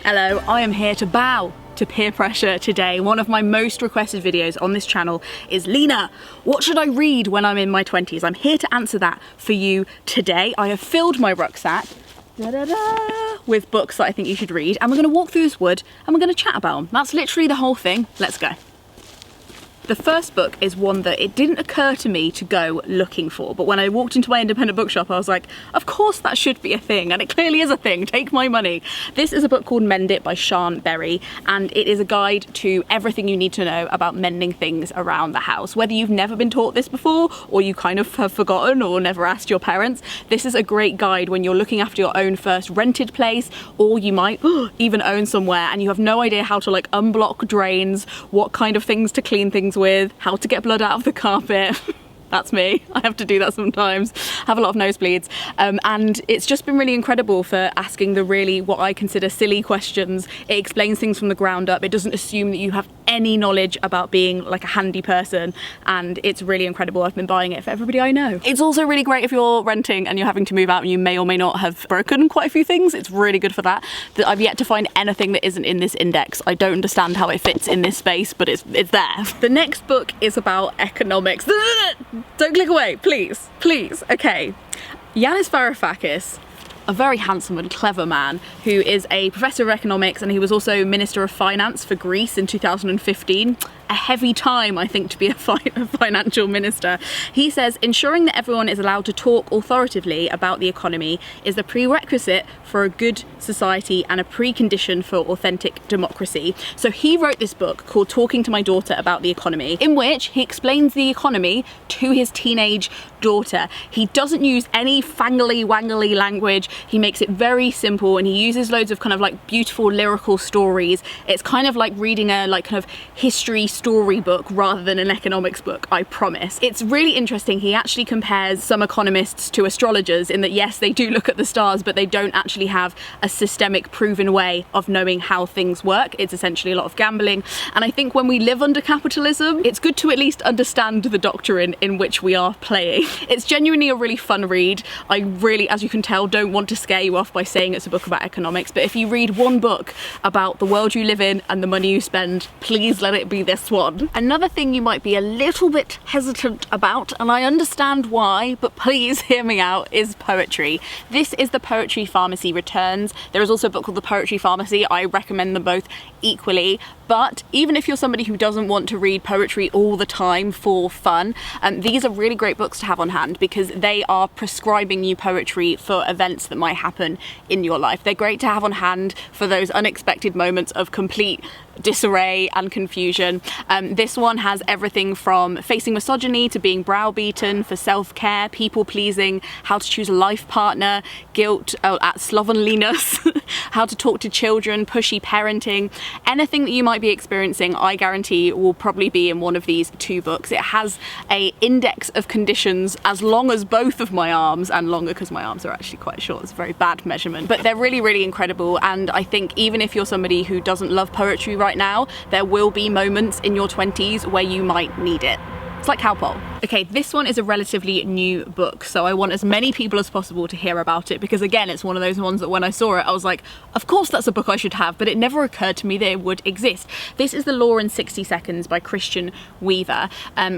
Hello, I am here to bow to peer pressure today. One of my most requested videos on this channel is, Lena, what should I read when I'm in my 20s? I'm here to answer that for you today. I have filled my rucksack with books that I think you should read, and we're going to walk through this wood and we're going to chat about them. That's literally the whole thing. Let's go. The first book is one that it didn't occur to me to go looking for, but when I walked into my independent bookshop I was like, of course that should be a thing, and it clearly is a thing, take my money. This is a book called Mend It by Sian Berry, and it is a guide to everything you need to know about mending things around the house. Whether you've never been taught this before, or you kind of have forgotten or never asked your parents, this is a great guide when you're looking after your own first rented place, or you might even own somewhere and you have no idea how to like unblock drains, what kind of things to clean things with, how to get blood out of the carpet. That's me, I have to do that sometimes. I have a lot of nosebleeds. And it's just been really incredible for asking the really, what I consider silly questions. It explains things from the ground up. It doesn't assume that you have any knowledge about being like a handy person, and it's really incredible. I've been buying it for everybody I know. It's also really great if you're renting and you're having to move out and you may or may not have broken quite a few things. It's really good for that. I've yet to find anything that isn't in this index. I don't understand how it fits in this space, but it's there. The next book is about economics. Don't click away, please, please. Okay, Yanis Varoufakis, a very handsome and clever man who is a professor of economics, and he was also Minister of Finance for Greece in 2015. A heavy time, I think, to be a financial minister. He says ensuring that everyone is allowed to talk authoritatively about the economy is the prerequisite for a good society and a precondition for authentic democracy. So he wrote this book called Talking to My Daughter About the Economy, in which he explains the economy to his teenage daughter. He doesn't use any fangly wangly language. He makes it very simple, and he uses loads of kind of like beautiful lyrical stories. It's kind of like reading a like kind of history storybook rather than an economics book, I promise. It's really interesting. He actually compares some economists to astrologers in that yes, they do look at the stars, but they don't actually have a systemic proven way of knowing how things work. It's essentially a lot of gambling, and I think when we live under capitalism, it's good to at least understand the doctrine in which we are playing. It's genuinely a really fun read. I really, as you can tell, don't want to scare you off by saying it's a book about economics, but if you read one book about the world you live in and the money you spend, please let it be this one. Another thing you might be a little bit hesitant about, and I understand why, but please hear me out, is poetry. This is The Poetry Pharmacy Returns. There is also a book called The Poetry Pharmacy. I recommend them both equally, but even if you're somebody who doesn't want to read poetry all the time for fun, these are really great books to have on hand because they are prescribing you poetry for events that might happen in your life. They're great to have on hand for those unexpected moments of complete disarray and confusion. This one has everything from facing misogyny to being browbeaten, for self-care, people-pleasing, how to choose a life partner, guilt at slovenliness, how to talk to children, pushy parenting. Anything that you might be experiencing, I guarantee will probably be in one of these two books. It has a index of conditions as long as both of my arms, and longer because my arms are actually quite short. It's a very bad measurement, but they're really, really incredible. And I think even if you're somebody who doesn't love poetry right now, there will be moments in your 20s where you might need it. It's like Cowpole. Okay, this one is a relatively new book, so I want as many people as possible to hear about it because again, it's one of those ones that when I saw it, I was like, of course that's a book I should have, but it never occurred to me that it would exist. This is The Law in 60 Seconds by Christian Weaver.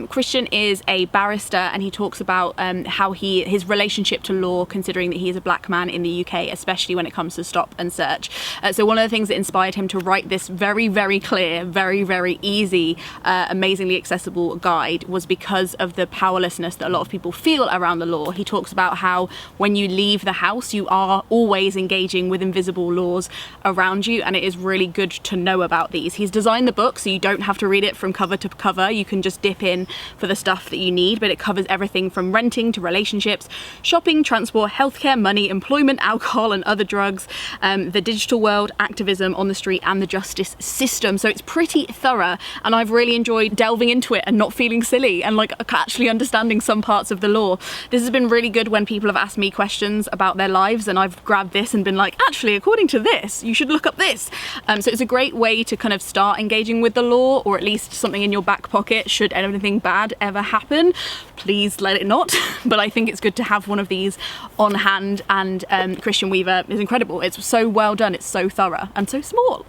Christian is a barrister, and he talks about how his relationship to law, considering that he is a black man in the UK, especially when it comes to stop and search. So one of the things that inspired him to write this very, very clear, very, very easy, amazingly accessible guide was because of the powerlessness that a lot of people feel around the law. He talks about how when you leave the house, you are always engaging with invisible laws around you, and it is really good to know about these. He's designed the book so you don't have to read it from cover to cover. You can just dip in for the stuff that you need, but it covers everything from renting to relationships, shopping, transport, healthcare, money, employment, alcohol and other drugs, the digital world, activism on the street, and the justice system. So it's pretty thorough, and I've really enjoyed delving into it and not feeling silly. And like actually understanding some parts of the law. This has been really good when people have asked me questions about their lives and I've grabbed this and been like, actually, according to this, you should look up this. So it's a great way to kind of start engaging with the law, or at least something in your back pocket should anything bad ever happen. Please let it not. But I think it's good to have one of these on hand, and Christian Weaver is incredible. It's so well done, it's so thorough and so small.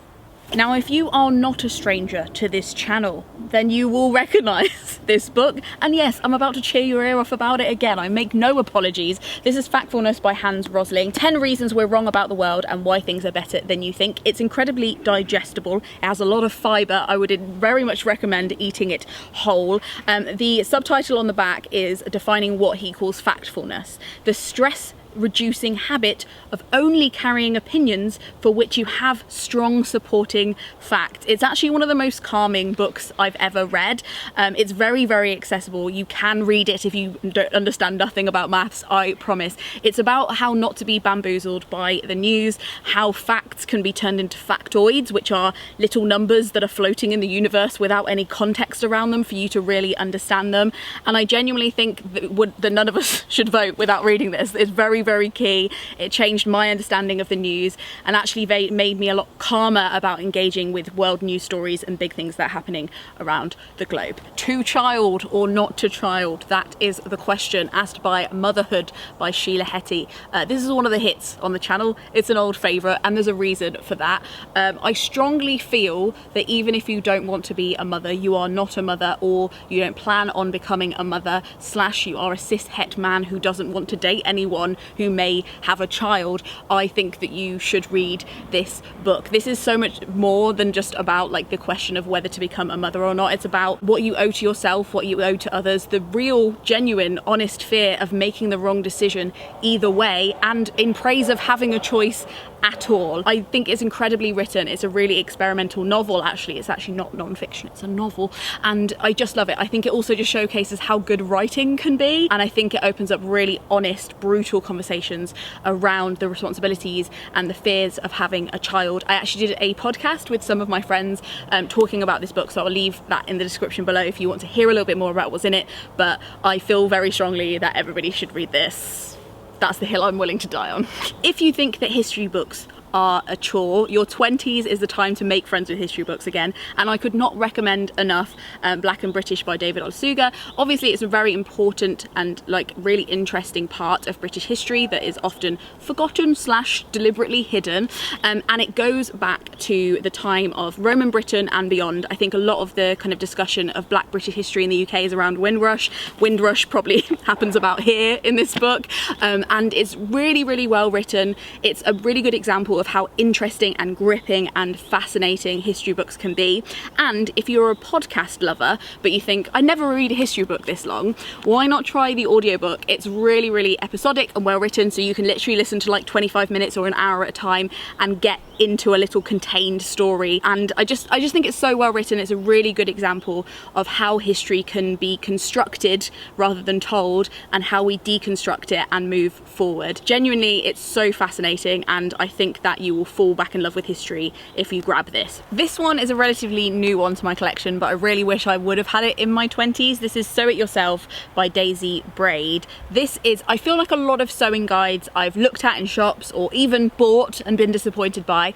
Now, if you are not a stranger to this channel, then you will recognise this book. And yes, I'm about to cheer your ear off about it again. I make no apologies. This is Factfulness by Hans Rosling. 10 Reasons We're Wrong About the World and Why Things Are Better Than You Think. It's incredibly digestible. It has a lot of fibre. I would very much recommend eating it whole. The subtitle on the back is defining what he calls factfulness. The stress reducing habit of only carrying opinions for which you have strong supporting fact. It's actually one of the most calming books I've ever read. It's very, very accessible. You can read it if you don't understand nothing about maths, I promise. It's about how not to be bamboozled by the news, how facts can be turned into factoids, which are little numbers that are floating in the universe without any context around them for you to really understand them. And I genuinely think that none of us should vote without reading this. It's very, very key. It changed my understanding of the news and actually made me a lot calmer about engaging with world news stories and big things that are happening around the globe. To child or not to child? That is the question asked by Motherhood by Sheila Heti. This is one of the hits on the channel. It's an old favourite and there's a reason for that. I strongly feel that even if you don't want to be a mother, you are not a mother, or you don't plan on becoming a mother, / you are a cis-het man who doesn't want to date anyone who may have a child, I think that you should read this book. This is so much more than just about like the question of whether to become a mother or not. It's about what you owe to yourself, what you owe to others, the real, genuine, honest fear of making the wrong decision either way, and in praise of having a choice at all. I think it's incredibly written. It's a really experimental novel, actually. It's actually not non-fiction, it's a novel, and I just love it. I think it also just showcases how good writing can be, and I think it opens up really honest, brutal conversations around the responsibilities and the fears of having a child. I actually did a podcast with some of my friends talking about this book, so I'll leave that in the description below if you want to hear a little bit more about what's in it, but I feel very strongly that everybody should read this. That's the hill I'm willing to die on. If you think that history books are a chore, your 20s is the time to make friends with history books again, and I could not recommend enough Black and British by David Olusoga. Obviously it's a very important and like really interesting part of British history that is often forgotten / deliberately hidden, and it goes back to the time of Roman Britain and beyond. I think a lot of the kind of discussion of Black British history in the UK is around Windrush. Windrush probably happens about here in this book, and it's really, really well written. It's a really good example of how interesting and gripping and fascinating history books can be. And if you're a podcast lover but you think, I never read a history book this long, why not try the audiobook? It's really, really episodic and well written, so you can literally listen to like 25 minutes or an hour at a time and get into a little contained story. And I just think it's so well written. It's a really good example of how history can be constructed rather than told, and how we deconstruct it and move forward. Genuinely, it's so fascinating, and I think that you will fall back in love with history if you grab this. This one is a relatively new one to my collection, but I really wish I would have had it in my 20s. This is Sew It Yourself by Daisy Braid. This is, I feel like a lot of sewing guides I've looked at in shops or even bought and been disappointed by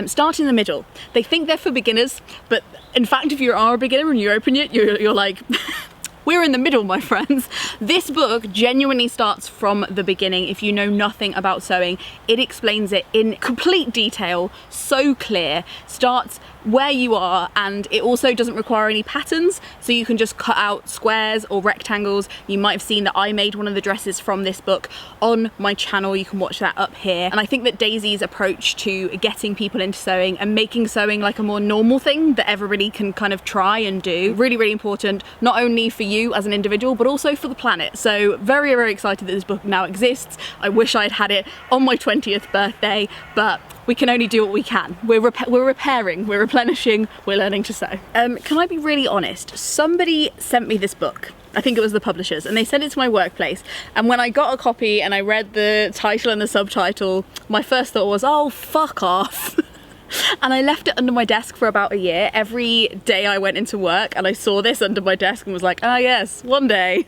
start in the middle. They think they're for beginners, but in fact if you are a beginner and you open it, you're like we're in the middle, my friends. This book genuinely starts from the beginning. If you know nothing about sewing, it explains it in complete detail, so clear, starts where you are, and it also doesn't require any patterns, so you can just cut out squares or rectangles. You might have seen that I made one of the dresses from this book on my channel. You can watch that up here. And I think that Daisy's approach to getting people into sewing and making sewing like a more normal thing that everybody can kind of try and do, really, really important, not only for you as an individual but also for the planet. So very, very excited that this book now exists. I wish I had had it on my 20th birthday, but we can only do what we can. We're repairing, we're replenishing, we're learning to sew. Can I be really honest? Somebody sent me this book. I think it was the publishers, and they sent it to my workplace, and when I got a copy and I read the title and the subtitle, my first thought was, oh, fuck off. And I left it under my desk for about a year. Every day I went into work and I saw this under my desk and was like, ah yes, one day.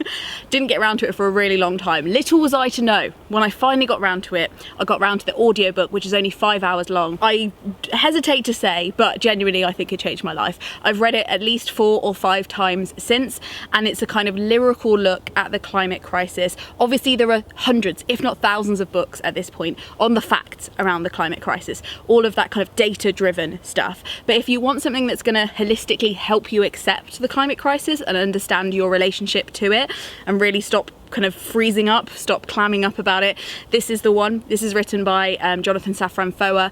Didn't get around to it for a really long time. Little was I to know, when I finally got round to it, I got round to the audiobook, which is only 5 hours long. I hesitate to say, but genuinely I think it changed my life. I've read it at least 4 or 5 times since, and it's a kind of lyrical look at the climate crisis. Obviously there are hundreds, if not thousands of books at this point on the facts around the climate crisis, all of that kind of data-driven stuff. But if you want something that's going to holistically help you accept the climate crisis and understand your relationship to it and really stop kind of freezing up, stop clamming up about it, this is the one. This is written by Jonathan Safran Foer,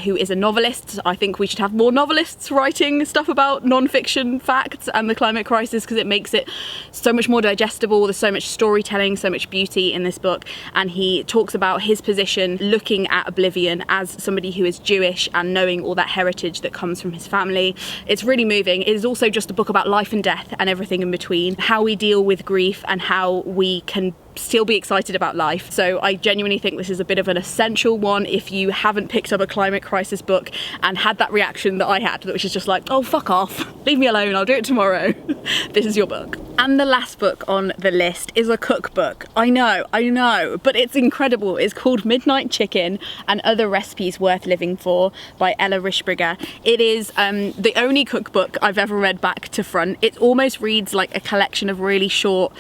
who is a novelist. I think we should have more novelists writing stuff about non-fiction facts and the climate crisis, because it makes it so much more digestible. There's so much storytelling, so much beauty in this book, and he talks about his position looking at oblivion as somebody who is Jewish and knowing all that heritage that comes from his family. It's really moving. It is also just a book about life and death and everything in between, how we deal with grief and how we can still be excited about life. So I genuinely think this is a bit of an essential one if you haven't picked up a climate crisis book and had that reaction that I had, which is just like, oh fuck off, leave me alone, I'll do it tomorrow. This is your book. And the last book on the list is a cookbook. I know, but it's incredible. It's called Midnight Chicken and Other Recipes Worth Living For by Ella Rishberger. It is the only cookbook I've ever read back to front. It almost reads like a collection of really short,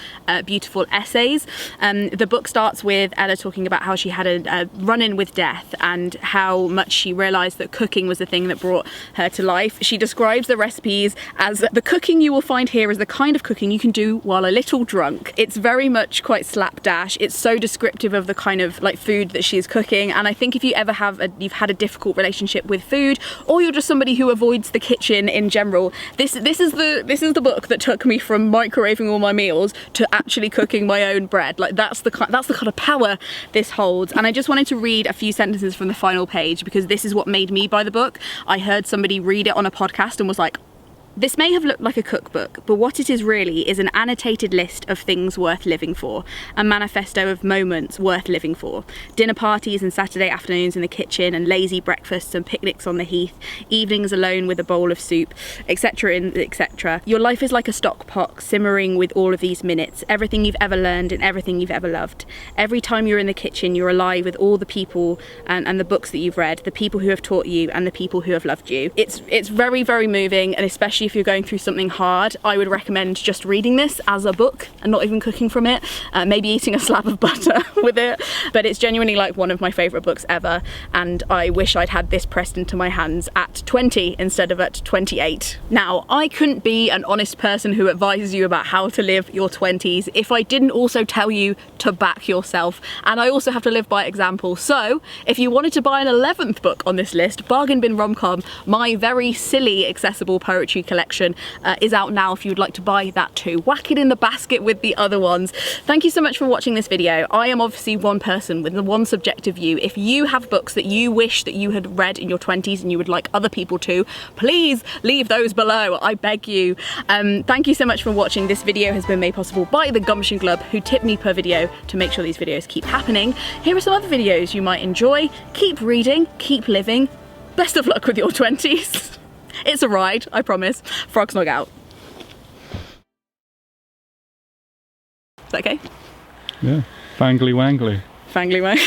beautiful essays. The book starts with Ella talking about how she had a run-in with death and how much she realised that cooking was the thing that brought her to life. She describes the recipes as the cooking you will find here is the kind of cooking you can do while a little drunk. It's very much quite slapdash. It's so descriptive of the kind of like food that she's cooking, and I think if you ever you've had a difficult relationship with food, or you're just somebody who avoids the kitchen in general, this is the book that took me from microwaving all my meals to actually cooking my own bread. Like that's the kind of power this holds. And I just wanted to read a few sentences from the final page because this is what made me buy the book. I heard somebody read it on a podcast and was like, this may have looked like a cookbook, but what it is really is an annotated list of things worth living for, a manifesto of moments worth living for. Dinner parties and Saturday afternoons in the kitchen and lazy breakfasts and picnics on the heath, evenings alone with a bowl of soup, etc, etc. Your life is like a stock pot simmering with all of these minutes, everything you've ever learned and everything you've ever loved. Every time you're in the kitchen, you're alive with all the people and the books that you've read, the people who have taught you and the people who have loved you. It's very, very moving, and especially if you're going through something hard, I would recommend just reading this as a book and not even cooking from it, maybe eating a slab of butter with it. But it's genuinely like one of my favourite books ever, and I wish I'd had this pressed into my hands at 20 instead of at 28. Now, I couldn't be an honest person who advises you about how to live your 20s if I didn't also tell you to back yourself, and I also have to live by example. So if you wanted to buy an 11th book on this list, Bargain Bin Rom-Com, my very silly accessible poetry collection, is out now if you would like to buy that too. Whack it in the basket with the other ones. Thank you so much for watching this video. I am obviously one person with the one subjective view. If you have books that you wish that you had read in your 20s and you would like other people to, please leave those below, I beg you. Thank you so much for watching. This video has been made possible by the Gumption Club, who tip me per video to make sure these videos keep happening. Here are some other videos you might enjoy. Keep reading, keep living. Best of luck with your 20s. It's a ride, I promise. Frog snog out. Is that okay? Yeah. Fangly wangly. Fangly wang.